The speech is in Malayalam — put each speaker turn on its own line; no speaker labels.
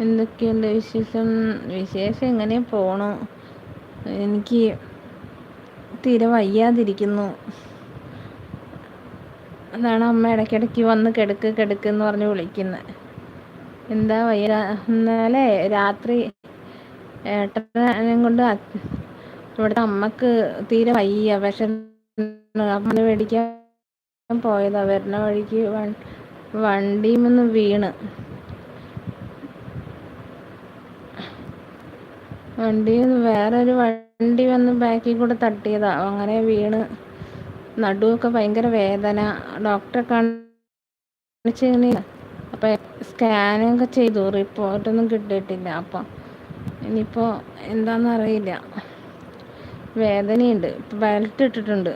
എന്തൊക്കെയുണ്ട് വിശേഷം? വിശേഷം എങ്ങനെ പോണു. എനിക്ക് തീരെ വയ്യാതിരിക്കുന്നു. അതാണ് അമ്മ ഇടയ്ക്കിടയ്ക്ക് വന്ന് കിടക്ക് എന്ന് പറഞ്ഞ് വിളിക്കുന്നത്. എന്താ വയ്യ? ഇന്നലെ രാത്രി ഏട്ടനെ കൊണ്ട് ഇവിടുത്തെ അമ്മക്ക് തീരെ വയ്യ. പക്ഷെ അമ്മ മേടിക്കാൻ പോയതാ. വരുന്ന വഴിക്ക് വണ്ടിയിൽ വീണ്. വേറൊരു വണ്ടി വന്ന് ബാക്കിൽ കൂടെ തട്ടിയതാ. അങ്ങനെ വീണ്. നടുവൊക്കെ ഭയങ്കര വേദന. ഡോക്ടറെ കാണിച്ച് അപ്പം സ്കാനൊക്കെ ചെയ്തു. റിപ്പോർട്ടൊന്നും കിട്ടിയിട്ടില്ല. അപ്പം ഇനിയിപ്പോൾ എന്താണെന്നറിയില്ല. വേദനയുണ്ട്. ബെൽറ്റ് ഇട്ടിട്ടുണ്ട്.